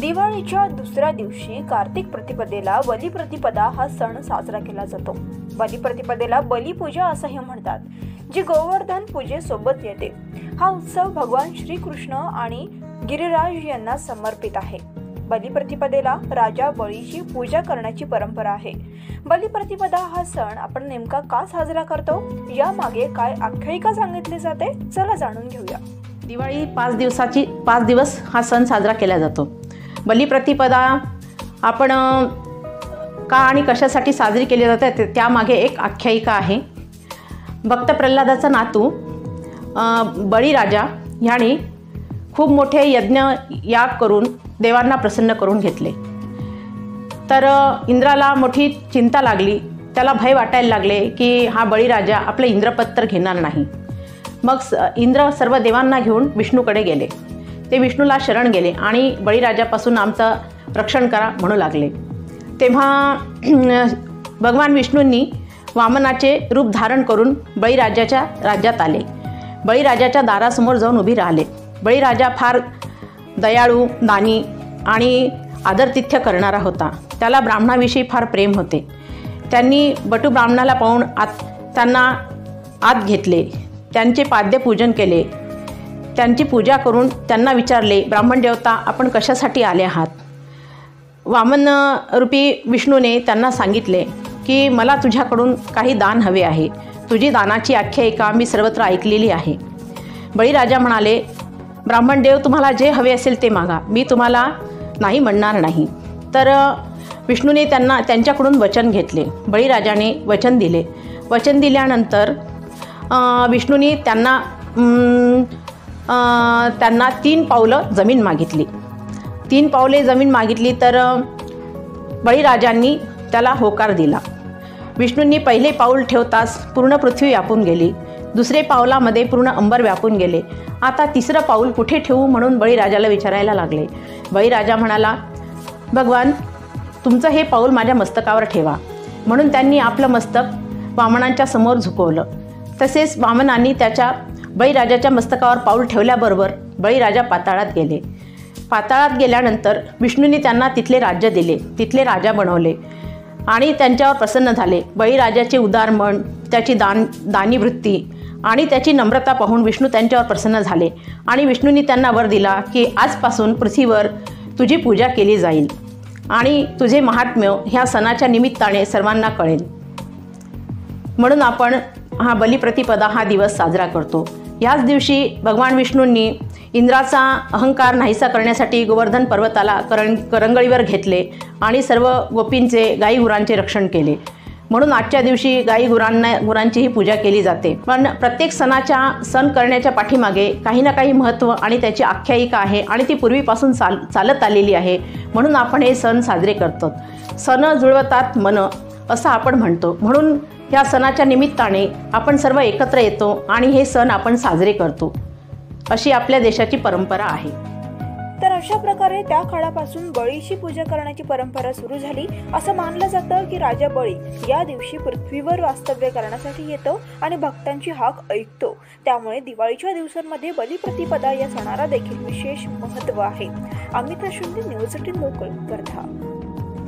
दिवाळीच्या दुसऱ्या दिवशी कार्तिक प्रतिपदेला बलिप्रतिपदा हा सण साजरा केला जातो। बलिप्रतिपदेला बलिपूजा असंही म्हणतात, जी गोवर्धन पूजेसोबत येते। हा उत्सव भगवान श्रीकृष्ण आणि गिरिराज यांना समर्पित आहे। बलिप्रतिपदेला राजा बळीची पूजा करण्याची परंपरा आहे। बलिप्रतिपदा हा सण आपण नेमका का साजरा करतो, यामागे काय आख्यायिका सांगितली जाते, चला जाणून घेऊया। दिवाळी 5 दिवस हा सण साजरा केला जातो। बलिप्रतिपदा आपण का आणि कशासाठी साजरी केली जाते त्यामागे एक आख्यायिका आहे। भक्त प्रल्हादाचा नातू बळीराजा ह्याने खूप मोठे यज्ञ याग करून देवांना प्रसन्न करून घेतले। तर इंद्राला मोठी चिंता लागली, त्याला भय वाटायला लागले की हा बळीराजा आपलं इंद्रपद तर घेणार नाही। मग इंद्र सर्व देवांना घेऊन विष्णूकडे गेले। ते विष्णूला शरण गेले आणि बळीराजापासून आमचं रक्षण करा म्हणू लागले। तेव्हा भगवान विष्णूंनी वामनाचे रूप धारण करून बळीराजाच्या राज्यात आले। बळीराजाच्या दारासमोर जाऊन उभी राहिले। बळीराजा फार दयाळू, दानी आणि आदरातिथ्य करणारा होता। त्याला ब्राह्मणाविषयी फार प्रेम होते। त्यांनी बटू ब्राह्मणाला पाहून त्यांना आत घेतले, त्यांचे पाद्यपूजन केले, त्यांची पूजा करून त्यांना विचारले, ब्राह्मण देवता आपण कशासाठी आले आहात? वामन रूपी विष्णूने त्यांना सांगितले की मला तुझ्याकडून काही दान हवे आहे। तुझी दानाची आख्यायिका मी सर्वत्र ऐकलेली आहे। बळीराजा म्हणाले, ब्राह्मण देव तुम्हाला जे हवे असेल ते मागा, मी तुम्हाला नाही म्हणणार नाही। तर विष्णूने त्यांच्याकडून वचन घेतले। बळीराजाने वचन दिले। वचन दिल्यानंतर विष्णूने त्यांना 3 पावलं जमीन मागितली। 3 पावले जमीन मागितली तर बळीराजांनी त्याला होकार दिला। विष्णूंनी पहिले पाऊल ठेवताच पूर्ण पृथ्वी व्यापून गेली। दुसरे पावलामध्ये पूर्ण अंबर व्यापून गेले। आता तिसरं पाऊल कुठे ठेवू म्हणून बळीराजाला विचारायला लागले। बळीराजा म्हणाला, भगवान तुमचं हे पाऊल माझ्या मस्तकावर ठेवा। म्हणून त्यांनी आपलं मस्तक वामनांच्या समोर झुकवलं। तसेच वामनांनी बळीराजाच्या मस्तकावर पाऊल ठेवल्याबरोबर बळीराजा पाताळात गेले। पाताळात गेल्यानंतर विष्णूंनी त्यांना तिथले राज्य दिले, तिथले राजा बनवले आणि त्यांच्यावर प्रसन्न झाले। बळीराजाचे उदार मन, त्याची दानी वृत्ती आणि त्याची नम्रता पाहून विष्णू त्यांच्यावर प्रसन्न झाले आणि विष्णूंनी त्यांना वर दिला की आजपासून पृथ्वीवर तुझी पूजा केली जाईल आणि तुझे महात्म्य ह्या सणाच्या निमित्ताने सर्वांना कळेल। म्हणून आपण हा बलिप्रतिपदा हा दिवस साजरा करतो। याच दिवशी भगवान विष्णूंनी इंद्राचा अहंकार नाहीसा करण्यासाठी गोवर्धन पर्वताला करंगळीवर घेतले आणि सर्व गोपींचे गायी-गुरांचे रक्षण केले। म्हणून आजच्या दिवशी गायी-गुरांचीही पूजा केली जाते। पण प्रत्येक सण करण्याच्या पाठीमागे काही ना काही महत्त्व आणि त्याची आख्यायिका आहे आणि ती पूर्वीपासून चालत आलेली आहे। म्हणून आपण हे सण साजरे करतो। सण जुळवतात मन असं आपण म्हणतो। म्हणून या सणाच्या निमित्ताने आपण सर्व एकत्र येतो आणि हे सण आपण साजरे करतो, अशी आपल्या देशाची परंपरा आहे। तर अशा प्रकारे त्या काळापासून बळीची पूजा करण्याची परंपरा सुरू झाली। असं मानलं जातं की राजा बळी या दिवशी पृथ्वीवर वास्तव्य करण्यासाठी येतो आणि भक्तांची हाक ऐकतो। त्यामुळे दिवाळीच्या दिवसांमध्ये बलिप्रतिपदा या सणाला देखील विशेष महत्त्व आहे। Amit Shinde, news 18 local, Wardha.